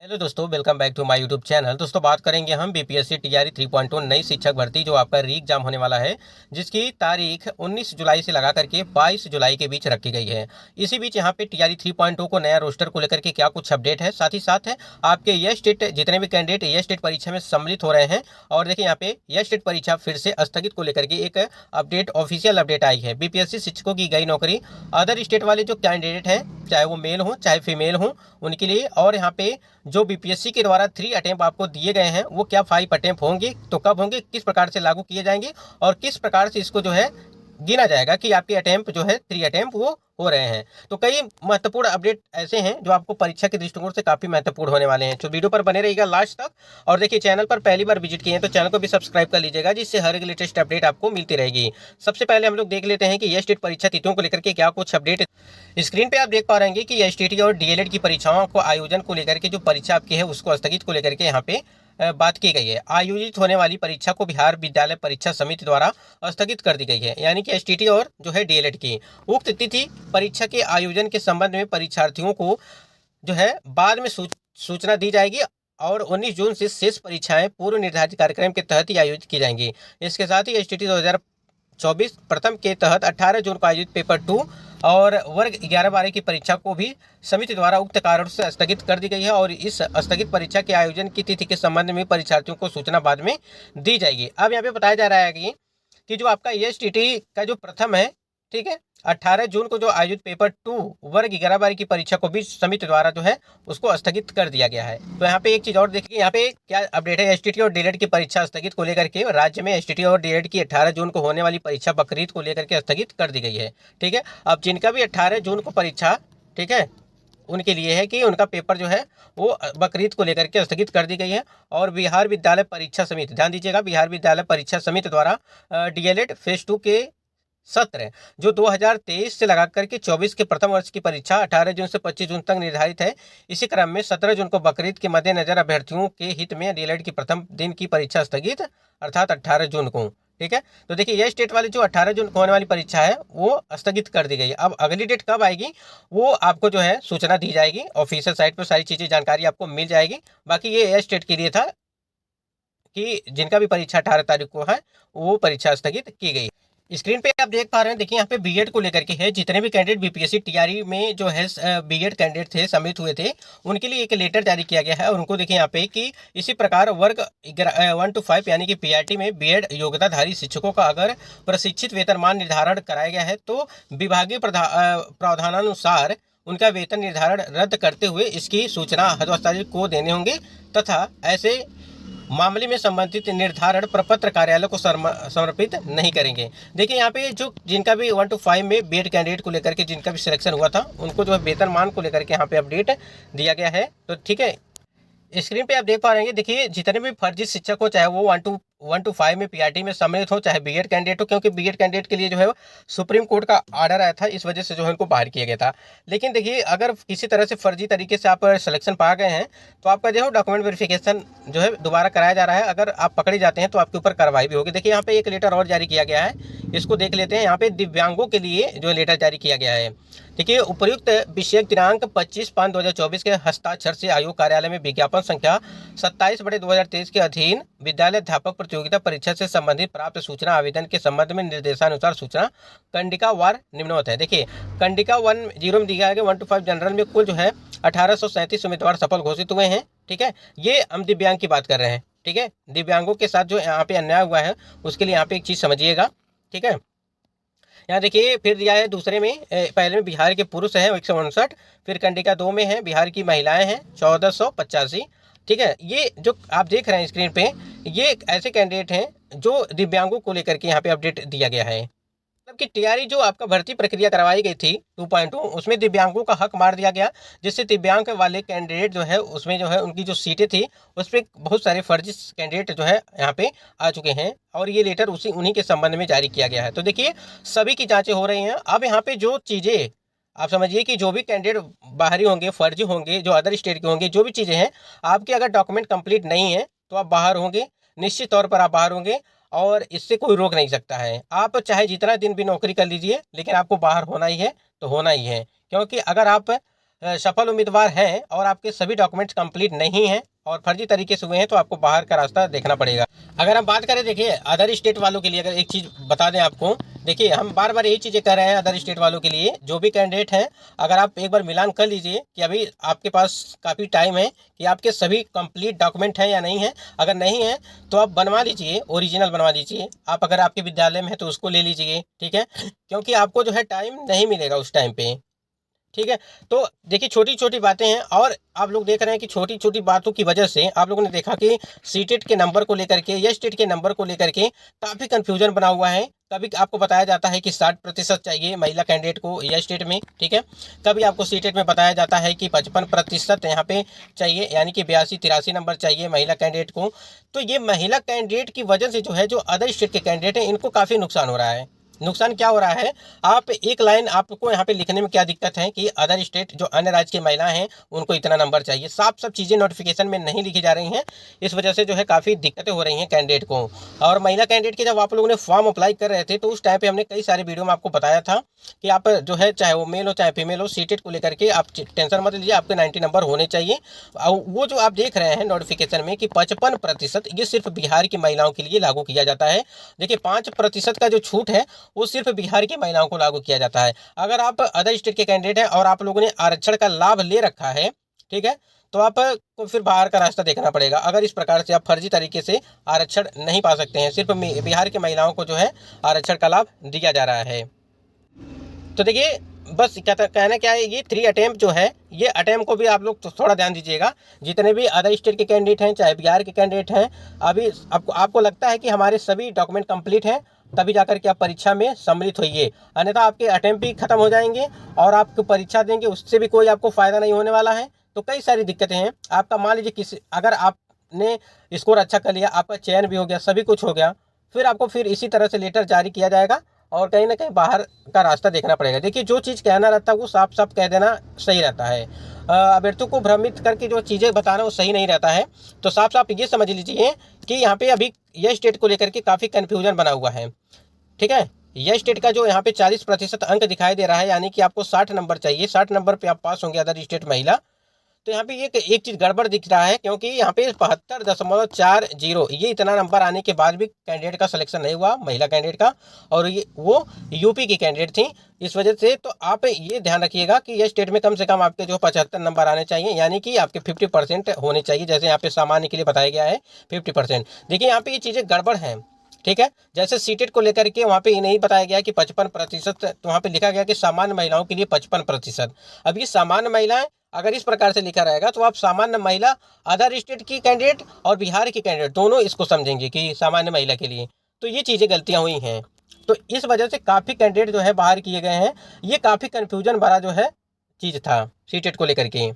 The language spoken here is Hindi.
हेलो दोस्तों, welcome back to my YouTube channel. दोस्तों बात करेंगे हम बीपीएससी टीआरई 3.2 नई शिक्षक भर्ती जो आपका री एग्जाम होने वाला है, जिसकी तारीख 19 जुलाई से लगा करके 22 जुलाई के बीच रखी गई है। इसी बीच यहाँ पे टीआरई 3.2 को नया रोस्टर को लेकर के क्या कुछ अपडेट है, साथ ही साथ है आपके ये स्टेट जितने भी कैंडिडेट ये स्टेट परीक्षा में सम्मिलित हो रहे हैं। और देखिए यहाँ पे ये स्टेट परीक्षा फिर से स्थगित को लेकर के एक अपडेट ऑफिशियल अपडेट आई है। बीपीएससी शिक्षकों की गई नौकरी, अदर स्टेट वाले जो कैंडिडेट हैं चाहे वो मेल हो चाहे फीमेल हो उनके लिए। और यहाँ पे जो बीपीएससी के द्वारा 3 अटेम्प्ट आपको दिए गए हैं वो क्या 5 अटेम्प्ट होंगे, तो कब होंगे, किस प्रकार से लागू किए जाएंगे और किस प्रकार से इसको जो है गिना जाएगा कि आपके अटेम्प्ट जो है 3 अटेम्प्ट वो हो रहे हैं। तो कई महत्वपूर्ण अपडेट ऐसे हैं जो आपको परीक्षा के दृष्टिकोण से काफी महत्वपूर्ण होने वाले हैं। तो वीडियो पर बने रहिएगा लास्ट तक। और देखिए चैनल पर पहली बार विजिट किए हैं तो चैनल को भी सब्सक्राइब कर लीजिएगा, जिससे हर एक लेटेस्ट अपडेट आपको मिलती रहेगी। सबसे पहले हम लोग देख लेते हैं कि ये स्टेट परीक्षा तिथियों को लेकर के क्या कुछ अपडेट। स्क्रीन पे आप देख पा रहे हैं कि एसटीटी और डीएलएड की परीक्षाओं को आयोजन को लेकर के जो परीक्षा आपकी है उसको स्थगित को लेकर के यहाँ पे बात की गई है। आयोजित होने वाली परीक्षा को बिहार विद्यालय परीक्षा समिति द्वारा स्थगित कर दी गई है, यानी कि एसटीटी और जो है डीएलएड की उक्त तिथि परीक्षा के आयोजन के संबंध में परीक्षार्थियों को जो है बाद में सूचना दी जाएगी। और 19 जून से शेष परीक्षाएं पूर्व निर्धारित कार्यक्रम के तहत ही आयोजित की जाएंगी। इसके साथ ही एसटीटी 2024 प्रथम के तहत 18 जून को आयोजित पेपर 2 और वर्ग 11-12 की परीक्षा को भी समिति द्वारा उक्त कारण से स्थगित कर दी गई है। और इस स्थगित परीक्षा के आयोजन की तिथि के संबंध में परीक्षार्थियों को सूचना बाद में दी जाएगी। अब यहाँ पे बताया जा रहा है कि जो आपका एसटीटी का जो प्रथम है, ठीक है, 18 जून को जो आयोजित पेपर 2 वर्ग 11-12 की परीक्षा को भी समिति द्वारा जो है उसको स्थगित कर दिया गया है। तो यहाँ पे एक चीज और देखिए, यहाँ पे क्या अपडेट है। एसटीटी और डीएलएड की परीक्षा स्थगित को लेकर के राज्य में एसटीटी और डीएलएड की 18 जून को होने वाली परीक्षा बकरीद को लेकर के स्थगित कर दी गई है। ठीक है, अब जिनका भी 18 जून को परीक्षा, ठीक है, उनके लिए है कि उनका पेपर जो है वो बकरीद को लेकर के स्थगित कर दी गई है। और बिहार विद्यालय परीक्षा समिति, ध्यान दीजिएगा, बिहार विद्यालय परीक्षा समिति द्वारा डीएलएड फेज 2 के सत्र जो 2023 से लगा करके 24 के प्रथम वर्ष की परीक्षा 18 जून से 25 जून तक निर्धारित है। इसी क्रम में 17 जून को बकरीद के मद्देनजर अभ्यर्थियों के हित में डीएलएड की प्रथम दिन की परीक्षा स्थगित, अर्थात 18 जून को। ठीक है, तो देखिए ये स्टेट वाली जो 18 जून को होने वाली परीक्षा है वो स्थगित कर दी गई। अब अगली डेट कब आएगी वो आपको जो है सूचना दी जाएगी, ऑफिशियल साइट पर सारी चीजें जानकारी आपको मिल जाएगी। बाकी ये स्टेट के लिए था कि जिनका भी परीक्षा 18 तारीख को है वो परीक्षा स्थगित की गई। स्क्रीन पे आप देख पा रहे हैं, देखिए यहाँ पे बीएड को लेकर के है। जितने भी कैंडिडेट बीपीएससी टीआरई में जो है बीएड कैंडिडेट थे, सम्मिलित हुए थे, उनके लिए एक लेटर जारी किया गया है। और उनको देखिए यहाँ पे कि इसी प्रकार वर्ग 1 to 5 यानी कि पीआरटी में बीएड योग्यताधारी शिक्षकों का अगर प्रशिक्षित वेतनमान निर्धारण कराया गया है तो विभागीय प्रावधानानुसार उनका वेतन निर्धारण रद्द करते हुए इसकी सूचना हस्ताक्षर को देने होंगे तथा ऐसे मामले में संबंधित निर्धारण प्रपत्र कार्यालय को समर्पित नहीं करेंगे। देखिए यहाँ पे जो जिनका भी 1 to 5 में बीएड कैंडिडेट को लेकर के जिनका भी सिलेक्शन हुआ था उनको जो है वेतनमान को लेकर के यहाँ पे अपडेट दिया गया है। तो ठीक है, स्क्रीन पे आप देख पा रहे हैं, देखिए जितने भी फर्जी शिक्षक हो चाहे वो 1 to 5 में पीआरटी में सम्मिलित हो चाहे बीएड कैंडिडेट हो, क्योंकि बीएड कैंडिडेट के लिए जो है सुप्रीम कोर्ट का ऑर्डर आया था, इस वजह से जो है उनको बाहर किया गया था। लेकिन देखिए अगर किसी तरह से फर्जी तरीके से आप सिलेक्शन पा गए हैं तो आपका जो है डॉक्यूमेंट वेरिफिकेशन जो है दोबारा कराया जा रहा है। अगर आप पकड़े जाते हैं तो आपके ऊपर कार्रवाई भी होगी। देखिए यहाँ पे एक लेटर और जारी किया गया है, इसको देख लेते हैं। यहाँ पे दिव्यांगों के लिए जो लेटर जारी किया गया है, देखिए उपयुक्त विषयक दिनांक 25/5/2024 के हस्ताक्षर से आयोग कार्यालय में विज्ञापन संख्या 27/2023 के अधीन विद्यालय अध्यापक प्रतियोगिता परीक्षा से संबंधित प्राप्त सूचना आवेदन के संबंध में निर्देशानुसार सूचना कंडिका वार निम्नवत है। देखिए कंडिका 10 में दिया गया 1 to 5 जनरल में कुल जो है 1837 उम्मीदवार सफल घोषित हुए हैं। ठीक है, ये हम दिव्यांग की बात कर रहे हैं। ठीक है, दिव्यांगों के साथ जो यहाँ पे अन्याय हुआ है उसके लिए यहाँ पे एक चीज समझिएगा। ठीक है, यहाँ देखिए फिर दिया है दूसरे में, पहले में बिहार के पुरुष हैं 159, फिर कंडिका 2 में है बिहार की महिलाएं हैं 1485। ठीक है, ये जो आप देख रहे हैं स्क्रीन पे ये ऐसे कैंडिडेट हैं जो दिव्यांगों को लेकर के यहाँ पे अपडेट दिया गया है। मतलब कि टीआरई जो आपका भर्ती प्रक्रिया करवाई गई थी 2.2 उसमें दिव्यांगों का हक मार दिया गया, जिससे दिव्यांग वाले कैंडिडेट जो है उसमें जो है उनकी जो सीटें थी उसमें बहुत सारे फर्जी कैंडिडेट जो है यहाँ पे आ चुके हैं। और ये लेटर उन्हीं के संबंध में जारी किया गया है। तो देखिए सभी की जांचें हो रही हैं। अब यहाँ पे जो चीजें आप समझिए कि जो भी कैंडिडेट बाहरी होंगे, फर्जी होंगे, जो अदर स्टेट के होंगे, जो भी चीजें हैं, आपके अगर डॉक्यूमेंट कंप्लीट नहीं है तो आप बाहर होंगे, निश्चित तौर पर आप बाहर होंगे और इससे कोई रोक नहीं सकता है। आप चाहे जितना दिन भी नौकरी कर लीजिए लेकिन आपको बाहर होना ही है तो होना ही है। क्योंकि अगर आप सफल उम्मीदवार हैं और आपके सभी डॉक्यूमेंट्स कंप्लीट नहीं हैं और फर्जी तरीके से हुए हैं तो आपको बाहर का रास्ता देखना पड़ेगा। अगर हम बात करें, देखिए अदर स्टेट वालों के लिए अगर एक चीज़ बता दें आपको, देखिए हम बार बार यही चीज़ें कह रहे हैं अदर स्टेट वालों के लिए, जो भी कैंडिडेट हैं अगर आप एक बार मिलान कर लीजिए कि अभी आपके पास काफ़ी टाइम है कि आपके सभी कंप्लीट डॉक्यूमेंट हैं या नहीं है। अगर नहीं है तो आप बनवा लीजिए, ओरिजिनल बनवा लीजिए। आप अगर आपके विद्यालय में है तो उसको ले लीजिए, ठीक है, क्योंकि आपको जो है टाइम नहीं मिलेगा उस टाइम पे, ठीक है। तो देखिए छोटी छोटी बातें हैं और आप लोग देख रहे हैं कि छोटी छोटी बातों की वजह से आप लोगों ने देखा कि सीटेट के नंबर को लेकर के या स्टेट के नंबर को लेकर के काफ़ी कंफ्यूजन बना हुआ है। कभी आपको बताया जाता है कि 60% चाहिए महिला कैंडिडेट को या स्टेट में, ठीक है। कभी आपको सीटेट में बताया जाता है कि 55% यहाँ पे चाहिए, यानी कि 82-83 नंबर चाहिए महिला कैंडिडेट को। तो ये महिला कैंडिडेट की वजह से जो है जो अदर स्टेट के कैंडिडेट हैं इनको काफ़ी नुकसान हो रहा है। नुकसान क्या हो रहा है, आप एक लाइन आपको यहाँ पे लिखने में क्या दिक्कत है कि अदर स्टेट जो अन्य राज्य की महिलाएं हैं उनको इतना नंबर चाहिए, साफ साफ चीज़ें नोटिफिकेशन में नहीं लिखी जा रही हैं। इस वजह से जो है काफ़ी दिक्कतें हो रही हैं कैंडिडेट को। और महिला कैंडिडेट के जब आप लोगों ने फॉर्म अप्लाई कर रहे थे तो उस टाइम पे हमने कई सारे वीडियो में आपको बताया था कि आप जो है चाहे वो मेल हो चाहे फीमेल हो, सीटेट को लेकर के आप टेंशन मत लीजिए, आपके 90 नंबर होने चाहिए। वो जो आप देख रहे हैं नोटिफिकेशन में कि 55% ये सिर्फ बिहार की महिलाओं के लिए लागू किया जाता है। देखिए 5% का जो छूट है वो सिर्फ बिहार की महिलाओं को लागू किया जाता है। अगर आप अदर स्टेट के कैंडिडेट हैं और आप लोगों ने आरक्षण का लाभ ले रखा है, ठीक है, तो आपको फिर बाहर का रास्ता देखना पड़ेगा। अगर इस प्रकार से आप फर्जी तरीके से आरक्षण नहीं पा सकते हैं, सिर्फ बिहार की महिलाओं को जो है आरक्षण का लाभ दिया जा रहा है। तो देखिए बस कहना क्या है, ये 3 अटेम्प्ट जो है ये अटेम्प्ट को भी आप लोग तो थोड़ा ध्यान दीजिएगा। जितने भी अदर स्टेट के कैंडिडेट हैं चाहे बिहार के कैंडिडेट हैं, अभी आपको लगता है कि हमारे सभी डॉक्यूमेंट कंप्लीट हैं तभी जाकर के आप परीक्षा में सम्मिलित होइए, अन्यथा आपके अटेम्प्ट भी खत्म हो जाएंगे और आप परीक्षा देंगे उससे भी कोई आपको फ़ायदा नहीं होने वाला है। तो कई सारी दिक्कतें हैं। आपका मान लीजिए अगर आपने स्कोर अच्छा कर लिया, आपका चयन भी हो गया, सभी कुछ हो गया, फिर आपको फिर इसी तरह से लेटर जारी किया जाएगा और कहीं ना कहीं बाहर का रास्ता देखना पड़ेगा। देखिए जो चीज़ कहना रहता है वो साफ साफ कह देना सही रहता है। अभ्यर्थियों को भ्रमित करके जो चीज़ें बताना वो सही नहीं रहता है। तो साफ साफ ये समझ लीजिए कि यहाँ पे अभी यह स्टेट को लेकर के काफ़ी कन्फ्यूजन बना हुआ है, ठीक है। यह स्टेट का जो यहाँ पे 40% अंक दिखाई दे रहा है, यानी कि आपको 60 नंबर चाहिए, 60 नंबर पे आप पास होंगे अदर स्टेट महिला। तो यहाँ पे एक चीज़ गड़बड़ दिख रहा है, क्योंकि यहाँ पे 72.40 ये इतना नंबर आने के बाद भी कैंडिडेट का सिलेक्शन नहीं हुआ महिला कैंडिडेट का, और ये वो यूपी की कैंडिडेट थी। इस वजह से तो आप ये ध्यान रखिएगा कि ये स्टेट में कम से कम आपके जो 75 नंबर आने चाहिए, यानी कि आपके 50% होने चाहिए, जैसे यहाँ पे सामान्य के लिए बताया गया है 50%। देखिए यहाँ पे ये चीज़ें गड़बड़ हैं, ठीक है। जैसे सीटेट को लेकर के वहाँ पे ये नहीं बताया गया कि 55%, तो वहाँ पे लिखा गया कि सामान्य महिलाओं के लिए 55%। अब ये सामान्य महिलाएं अगर इस प्रकार से लिखा रहेगा तो आप सामान्य महिला अदर स्टेट की कैंडिडेट और बिहार की कैंडिडेट दोनों इसको समझेंगे कि सामान्य महिला के लिए। तो ये चीज़ें गलतियाँ हुई हैं, तो इस वजह से काफ़ी कैंडिडेट जो है बाहर किए गए हैं। ये काफ़ी कन्फ्यूजन भरा जो है चीज़ था सीटेट को लेकर के।